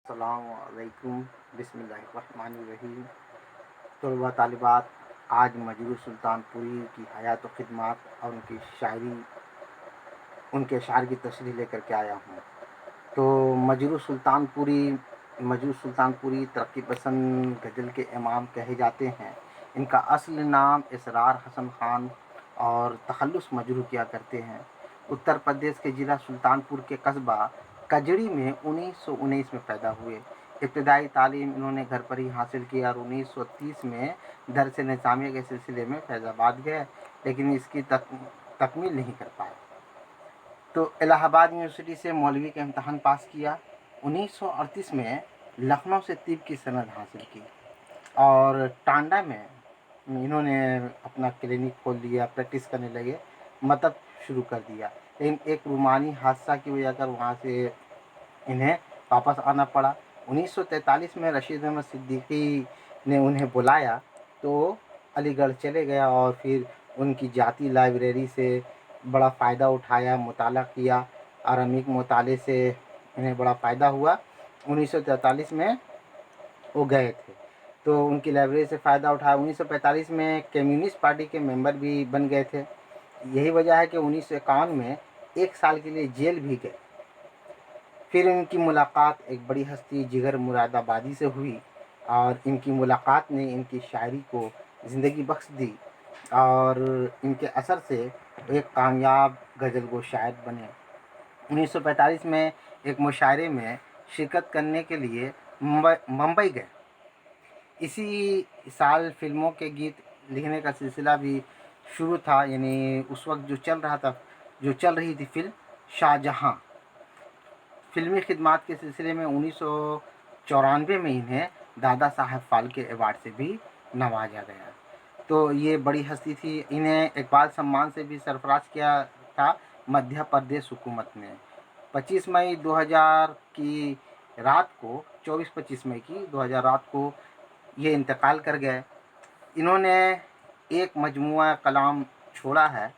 السلام علیکم، بسم اللہ الرحمن الرحیم۔ طلباء طالبات، آج مجروح سلطان پوری کی حیات و خدمات اور ان کے اشعار کی تشریح لے کر کے آیا ہوں۔ تو مجروح سلطان پوری ترقی پسند غزل کے امام کہے جاتے ہیں۔ ان کا اصل نام اسرار حسن خان اور تخلص مجروح کیا کرتے ہیں۔ اتر پردیش کے ضلع سلطان پور کے قصبہ کجڑی میں 1919 میں پیدا ہوئے۔ ابتدائی تعلیم انہوں نے گھر پر ہی حاصل کی اور 1930 میں درس نظامیہ کے سلسلے میں فیض آباد گئے، لیکن اس کی تکمیل نہیں کر پائے۔ تو الہ آباد یونیورسٹی سے مولوی کا امتحان پاس کیا۔ 1938 میں لکھنؤ سے طب کی سند حاصل کی اور ٹانڈا میں انہوں نے اپنا کلینک کھول دیا، پریکٹس کرنے لگے، مطلب شروع کر دیا۔ لیکن ایک رومانی حادثہ کی وجہ سے وہاں سے انہیں واپس آنا پڑا۔ 1943 میں رشید احمد صدیقی نے انہیں بلایا تو علی گڑھ چلے گیا اور پھر ان کی ذاتی لائبریری سے بڑا فائدہ اٹھایا، مطالعہ کیا اور عمیق مطالعے سے انہیں بڑا فائدہ ہوا۔ 1943 میں وہ گئے تھے تو ان کی لائبریری سے فائدہ اٹھایا۔ 1945 میں کمیونسٹ پارٹی کے ممبر بھی بن گئے تھے۔ یہی وجہ ہے کہ 1951 میں 1 سال کے لیے جیل بھی گئے۔ پھر ان کی ملاقات ایک بڑی ہستی جگر مراد آبادی سے ہوئی اور ان کی ملاقات نے ان کی شاعری کو زندگی بخش دی اور ان کے اثر سے ایک کامیاب غزل گو شاعر بنے۔ 1945 میں ایک مشاعرے میں شرکت کرنے کے لیے ممبئی گئے۔ اسی سال فلموں کے گیت لکھنے کا سلسلہ بھی شروع تھا، یعنی اس وقت جو چل رہی تھی فلم شاہ جہاں۔ فلمی خدمات کے سلسلے میں 1994 میں انہیں دادا صاحب پھالکے ایوارڈ سے بھی نوازا گیا۔ تو یہ بڑی ہستی تھی۔ انہیں اقبال سمان سے بھی سرفراز کیا تھا مدھیہ پردیش حکومت نے۔ 25 مئی 2000 کی رات کو 24-25 مئی کی 2000 رات کو یہ انتقال کر گئے۔ انہوں نے ایک مجموعہ کلام چھوڑا ہے۔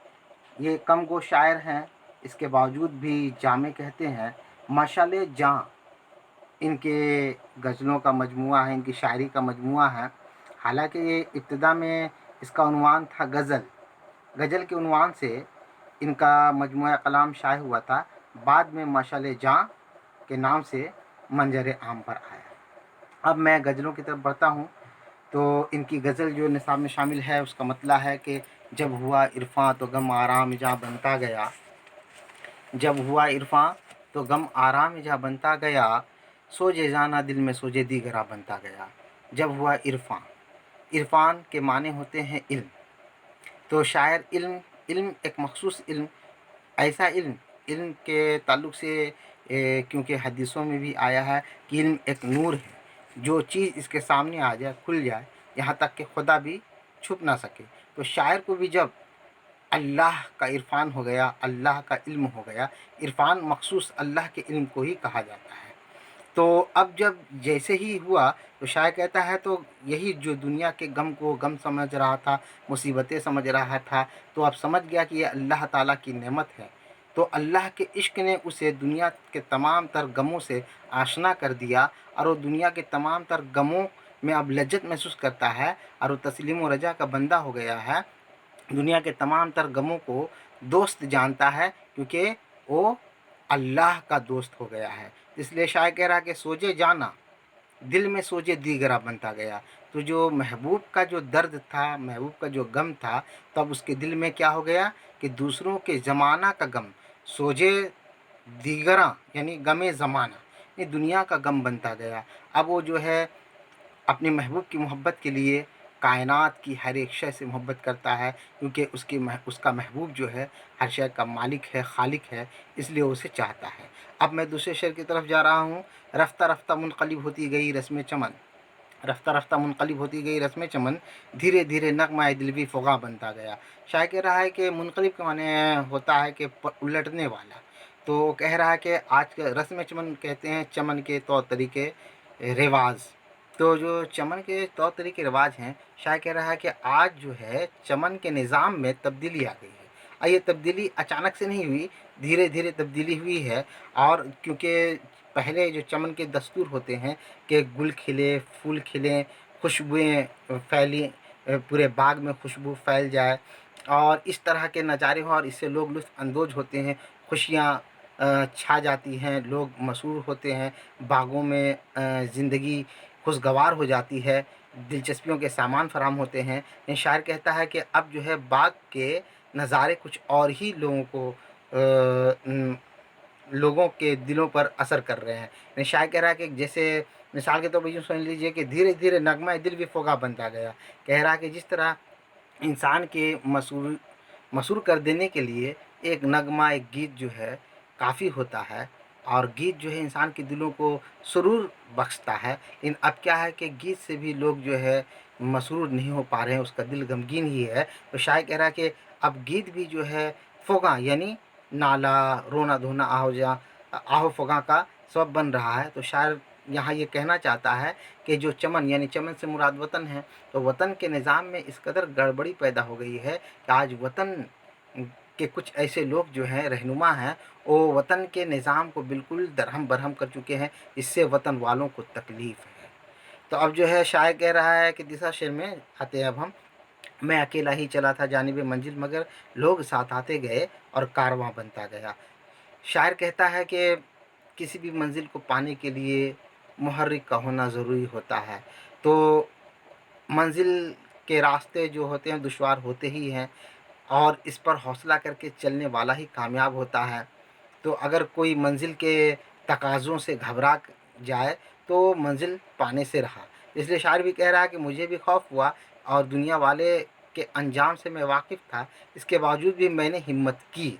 یہ کم گو شاعر ہیں، اس کے باوجود بھی جامع کہتے ہیں۔ مشعل جاں ان کے غزلوں کا مجموعہ ہے، ان کی شاعری کا مجموعہ ہے۔ حالانکہ یہ ابتدا میں اس کا عنوان تھا غزل کے عنوان سے ان کا مجموعہ کلام شائع ہوا تھا، بعد میں مشعل جاں کے نام سے منظر عام پر آیا۔ اب میں غزلوں کی طرف بڑھتا ہوں۔ تو ان کی غزل جو نصاب میں شامل ہے اس کا مطلب ہے کہ جب ہوا عرفاں تو غم آرام جہاں بنتا گیا، جب ہوا عرفاں تو غم آرام جہاں بنتا گیا، سوجے جانا دل میں سوجے دیگرہ بنتا گیا۔ جب ہوا عرفان کے معنی ہوتے ہیں علم۔ تو شاعر علم ایک مخصوص علم، ایسا علم کے تعلق سے کیونکہ حدیثوں میں بھی آیا ہے کہ علم ایک نور ہے، جو چیز اس کے سامنے آ جائے کھل جائے، یہاں تک کہ خدا بھی چھپ نہ سکے۔ تو شاعر کو بھی جب اللہ کا عرفان ہو گیا، اللہ کا علم ہو گیا، عرفان مخصوص اللہ کے علم کو ہی کہا جاتا ہے۔ تو اب جب جیسے ہی ہوا تو شاعر کہتا ہے تو یہی جو دنیا کے غم کو غم سمجھ رہا تھا، مصیبتیں سمجھ رہا تھا، تو اب سمجھ گیا کہ یہ اللہ تعالیٰ کی نعمت ہے۔ تو اللہ کے عشق نے اسے دنیا کے تمام تر غموں سے آشنا کر دیا اور وہ دنیا کے تمام تر غموں میں اب لذت محسوس کرتا ہے اور وہ تسلیم و رجا کا بندہ ہو گیا ہے۔ دنیا کے تمام تر غموں کو دوست جانتا ہے کیونکہ وہ اللہ کا دوست ہو گیا ہے۔ اس لیے شاعر کہہ رہا کہ سوجے جانا دل میں سوجے دیگرہ بنتا گیا۔ تو جو محبوب کا جو درد تھا، محبوب کا جو غم تھا، تب اس کے دل میں کیا ہو گیا کہ دوسروں کے زمانہ کا غم سوجے دیگرہ یعنی غم زمانہ، یہ دنیا کا غم بنتا گیا۔ اب وہ جو ہے اپنے محبوب کی محبت کے لیے کائنات کی ہر ایک شے سے محبت کرتا ہے، کیونکہ اس کا محبوب جو ہے ہر شے کا مالک ہے، خالق ہے، اس لیے اسے چاہتا ہے۔ اب میں دوسرے شعر کی طرف جا رہا ہوں۔ رفتہ رفتہ منقلب ہوتی گئی رسم چمن، رفتہ رفتہ منقلب ہوتی گئی رسم چمن، دھیرے دھیرے نغمہ دلوی فغاں بنتا گیا۔ شاعر کہہ رہا ہے کہ منقلب کے معنی ہوتا ہے کہ الٹنے والا۔ تو وہ کہہ رہا ہے کہ آج کا رسم چمن کہتے ہیں چمن کے طور طریقے رواج۔ تو جو چمن کے طور طریقے رواج ہیں، شاعر کہہ رہا ہے کہ آج جو ہے چمن کے نظام میں تبدیلی آ گئی ہے، اور یہ تبدیلی اچانک سے نہیں ہوئی، دھیرے دھیرے تبدیلی ہوئی ہے۔ اور کیونکہ पहले जो चमन के दस्तूर होते हैं कि गुल खिले, फूल खिलें, खुशबुएँ फैली, पूरे बाग में खुशबू फैल जाए और इस तरह के नज़ारे हों और इससे लोग लुत्फ़ अंदोज़ होते हैं, खुशियाँ छा जाती हैं, लोग मसरूर होते हैं, बागों में ज़िंदगी खुशगवार हो जाती है, दिलचस्पियों के सामान फ़राहम होते हैं। ये शायर कहता है कि अब जो है बाग के नज़ारे कुछ और ही लोगों के दिलों पर असर कर रहे हैं। यानी शायर कह रहा है कि जैसे मिसाल के तौर पर यूँ समझ लीजिए कि धीरे-धीरे नगमा दिल भी फ़ोगा बनता गया। कह रहा है कि जिस तरह इंसान के मसरूर कर देने के लिए एक नगमा, एक गीत जो है काफ़ी होता है और गीत जो है इंसान के दिलों को सुरूर बख्शता है। लेकिन अब क्या है कि गीत से भी लोग जो है मसरूर नहीं हो पा रहे हैं, उसका दिल गमगीन ही है। तो शायर कह रहा है कि अब गीत भी जो है फ़ोगा यानी नाला, रोना-धोना, आहो-फ़ोगा का सबब बन रहा है। तो शायर यहाँ ये कहना चाहता है कि जो चमन यानी चमन से मुराद वतन है, तो वतन के निज़ाम में इस कदर गड़बड़ी पैदा हो गई है कि आज वतन के कुछ ऐसे लोग जो हैं रहनुमा हैं, वो वतन के निज़ाम को बिल्कुल दरहम-बरहम कर चुके हैं, इससे वतन वालों को तकलीफ़ है। तो अब जो है शायर कह रहा है कि तीसरा शेर में आते हैं अब हम। मैं अकेला ही चला था जानिबे मंजिल मगर लोग साथ आते गए और कारवां बनता गया। शायर कहता है कि किसी भी मंजिल को पाने के लिए मुहर्रिक का होना ज़रूरी होता है। तो मंजिल के रास्ते जो होते हैं दुश्वार होते ही हैं और इस पर हौसला करके चलने वाला ही कामयाब होता है। तो अगर कोई मंजिल के तकाज़ों से घबरा जाए तो मंजिल पाने से रहा। इसलिए शायर भी कह रहा है कि मुझे भी खौफ हुआ और दुनिया वाले के अंजाम से मैं वाकिफ़ था, इसके बावजूद भी मैंने हिम्मत की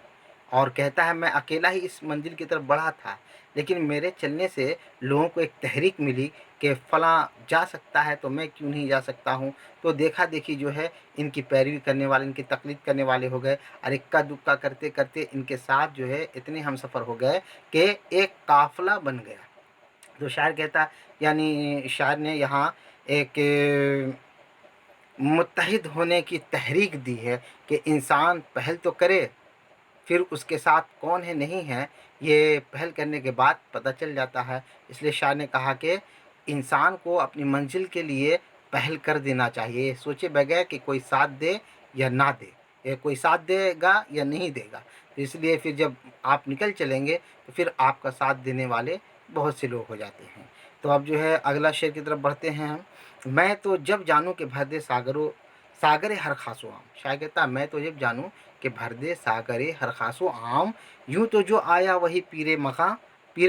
और कहता है मैं अकेला ही इस मंजिल की तरफ बढ़ा था, लेकिन मेरे चलने से लोगों को एक तहरीक मिली कि फ़लाँ जा सकता है तो मैं क्यों नहीं जा सकता हूँ। तो देखा-देखी जो है इनकी पैरवी करने वाले, इनकी तक़लीद करने वाले हो गए और इक्का-दुक्का करते-करते इनके साथ जो है इतने हमसफ़र हो गए कि एक काफ़िला बन गया। तो शायर कहता है यानी शायर ने यहाँ एक मुत्तहिद होने की तहरीक दी है कि इंसान पहल तो करे, फिर उसके साथ कौन है नहीं है, ये पहल करने के बाद पता चल जाता है। इसलिए शायर ने कहा कि इंसान को अपनी मंजिल के लिए पहल कर देना चाहिए, ये सोचे बगैर कि कोई साथ दे या ना दे, ये कोई साथ देगा या नहीं देगा। तो इसलिए फिर जब आप निकल चलेंगे तो फिर आपका साथ देने वाले बहुत से लोग हो जाते हैं। तो अब जो है अगला शेर की तरफ बढ़ते हैं हम। मैं तो जब जानूँ कि भर दे सागरे हर ख़ासो आम। शायर कहता है मैं तो जब जानूँ कि भर दे सागरे हर ख़ासो आम, यूँ तो जो आया वही पीरे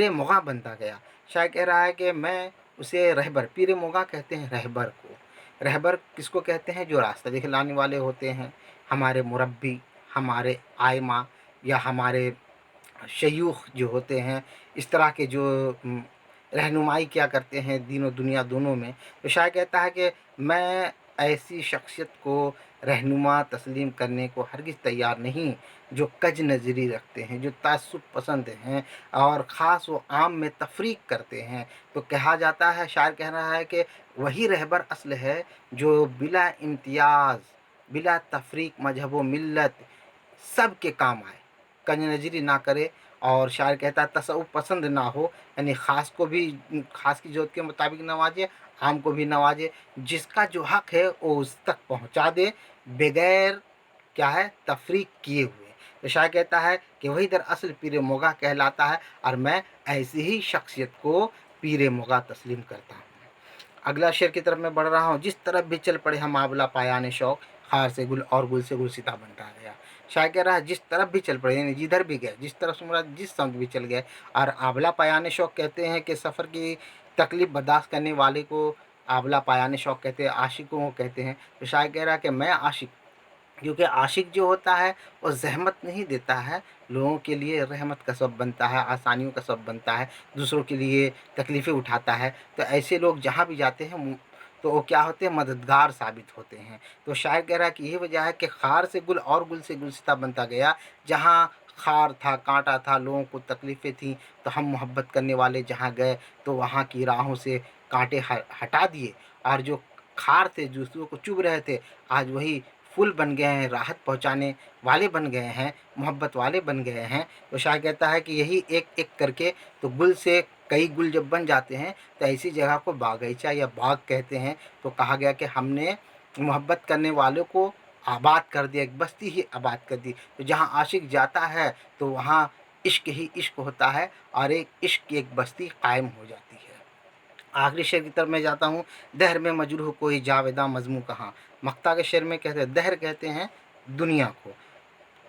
मुग़ा बनता गया। शायर कह रहा है कि मैं उसे रहबर, पीरे मुग़ा कहते हैं रहबर को। रहबर किसको कहते हैं? जो रास्ता दिखलाने वाले होते हैं, हमारे मुरब्बी, हमारे आइमा या हमारे शयूख जो होते हैं, इस तरह के जो रहनुमाई किया करते हैं दीन और दुनिया दोनों में। तो शायर कहता है कि मैं ऐसी शख्सियत को रहनुमा तस्लीम करने को हरगिज़ तैयार नहीं, जो कज नज़री रखते हैं, जो तअस्सुब पसंद हैं और ख़ास व आम में तफ़रीक करते हैं। तो कहा जाता है, शायर कह रहा है कि वही रहबर असल है जो बिला इम्तियाज़, बिला तफ़रीक मज़हब व मिल्लत सब के काम आए, कज नज़री ना करे। और शायर कहता है तसव्वुफ़ पसंद ना हो, यानी ख़ास को भी ख़ास की ज़रूरत के मुताबिक नवाजे, आम को भी नवाजे, जिसका जो हक़ है वो उस तक पहुँचा दे बगैर क्या है तफ़रीक किए हुए। तो शायर कहता है कि वही दरअसल पीर मुग़ा कहलाता है और मैं ऐसी ही शख्सियत को पीर मुग़ा तस्लीम करता हूँ। अगला शेर की तरफ मैं बढ़ रहा हूँ। जिस तरफ भी चल पड़े हम आंवला पायान शौक, खार से गुल और गुल से गुलसिता बनता गया। शायर कह रहा है जिस तरफ भी चल पड़े, यानी जिधर भी गए, जिस तरफ से मुराद जिस समत भी चल गए। और आंवला पायान शौक कहते हैं कि सफ़र की तकलीफ़ बर्दाश्त करने वाले को आंवला पायान शौक कहते हैं, आशिकों को कहते हैं। तो शायर कह रहा है कि मैं आशिक, क्योंकि आशिक जो होता है वो ज़हमत नहीं देता है, लोगों के लिए रहमत का सबब बनता है, आसानियों का सबब बनता है, दूसरों के लिए तकलीफ़ें उठाता है। तो ऐसे लोग जहाँ भी जाते हैं तो वो क्या होते हैं, मददगार साबित होते हैं। तो शायर कह रहा है कि यही वजह है कि खार से गुल और गुल से गुलसिता बनता गया। जहाँ खार था, काँटा था, लोगों को तकलीफ़ें थीं, तो हम मोहब्बत करने वाले जहाँ गए तो वहाँ की राहों से काँटे हटा दिए और जो खार थे, दूसरों को चुभ रहे थे, आज वही फूल बन गए हैं, राहत पहुँचाने वाले बन गए हैं, मोहब्बत वाले बन गए हैं। तो शायर कहता है कि यही एक-एक करके तो गुल से कई गुल जब बन जाते हैं तो ऐसी जगह को बागीचा या बाग कहते हैं। तो कहा गया कि हमने मोहब्बत करने वालों को आबाद कर दिया, एक बस्ती ही आबाद कर दी। तो जहाँ आशिक जाता है तो वहाँ इश्क ही इश्क होता है और एक इश्क की एक बस्ती कायम हो जाती है। आखिरी शेर की तरफ मैं जाता हूँ। दहर में मजरूह कोई जावेदा मजमू कहाँ। मक्ता के शेर में कहते हैं, दहर कहते हैं दुनिया को,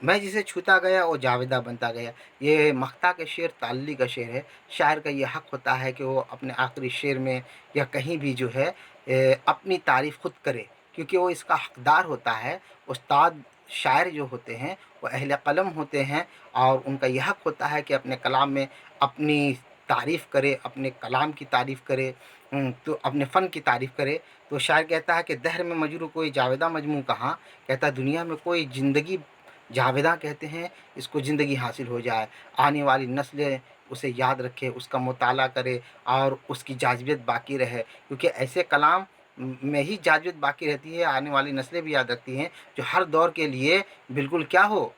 मैं जिसे छूता गया वो जावेदा बनता गया। ये मक्ता के शेर ताल्ली का शेर है। शायर का ये हक़ होता है कि वो अपने आखिरी शेर में या कहीं भी जो है अपनी तारीफ़ खुद करे, क्योंकि वो इसका हकदार होता है। उस्ताद शायर जो होते हैं वो अहले कलम होते हैं और उनका यह हक़ होता है कि अपने कलाम में अपनी तारीफ़ करे, अपने कलाम की तारीफ़ करे, तो अपने फ़न की तारीफ़ करे। तो शायर कहता है कि दहर में मजरूह कोई जावेदा मजमू कहाँ, कहता है दुनिया में कोई ज़िंदगी जावेदा कहते हैं इसको ज़िंदगी हासिल हो जाए, आने वाली नस्लें उसे याद रखे, उसका मुताला करे और उसकी जाज़िबत बाकी रहे, क्योंकि ऐसे कलाम में ही जाज़िबत बाकी रहती है, आने वाली नस्लें भी याद रखती हैं, जो हर दौर के लिए बिल्कुल क्या हो,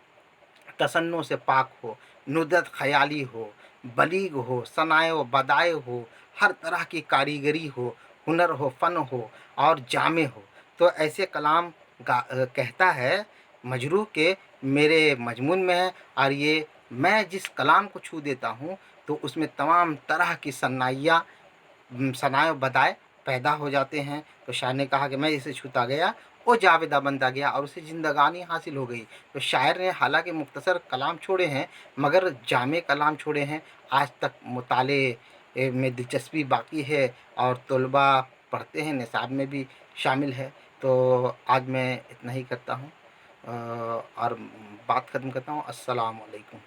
तसन्नो से पाक हो, नुदरत ख़याली हो, बलीग हो, सनाए व बदाए हो, हर तरह की कारीगरी हो, हुनर हो, फ़न हो और जामे हो। तो ऐसे कलाम कहता है मजरूह के मेरे मजमून में है, और ये मैं जिस कलाम को छू देता हूँ तो उसमें तमाम तरह की सनाए व बदाए पैदा हो जाते हैं। तो शायर ने कहा कि मैं इसे छूता गया वो जावेदा बनता गया और उसे ज़िंदगानी हासिल हो गई। तो शायर ने हालांकि मुख्तसर कलाम छोड़े हैं मगर जामे कलाम छोड़े हैं। आज तक मुताले में दिलचस्पी बाकी है और तलबा पढ़ते हैं, निसाब में भी शामिल है। तो आज मैं इतना ही करता हूँ और बात ख़त्म करता हूँ। अस्सलाम वालेकुम।